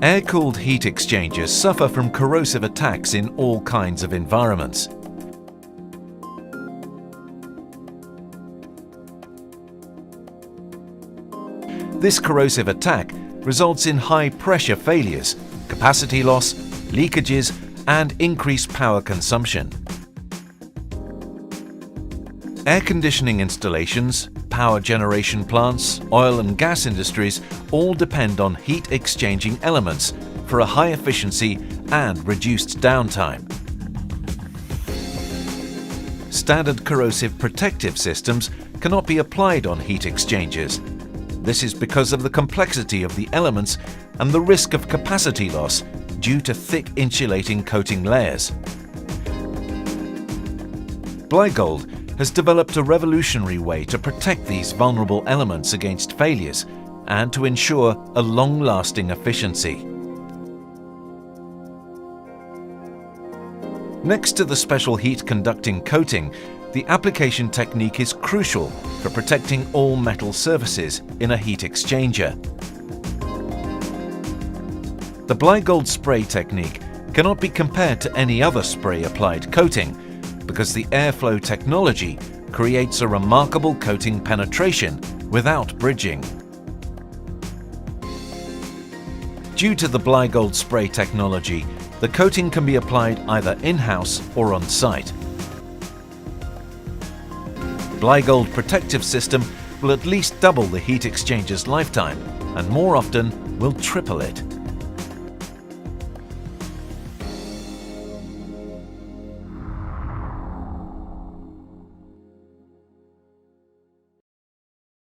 Air-cooled heat exchangers suffer from corrosive attacks in all kinds of environments. This corrosive attack results in high pressure failures, capacity loss, leakages, and increased power consumption. Air conditioning installations, power generation plants, oil and gas industries all depend on heat exchanging elements for a high efficiency and reduced downtime. Standard corrosive protective systems cannot be applied on heat exchangers. This is because of the complexity of the elements and the risk of capacity loss due to thick insulating coating layers. Blygold has developed a revolutionary way to protect these vulnerable elements against failures and to ensure a long-lasting efficiency. Next to the special heat-conducting coating, the application technique is crucial for protecting all metal surfaces in a heat exchanger. The Blygold spray technique cannot be compared to any other spray-applied coating because the airflow technology creates a remarkable coating penetration without bridging. Due to the Blygold spray technology, the coating can be applied either in-house or on-site. Blygold protective system will at least double the heat exchanger's lifetime and more often will triple it.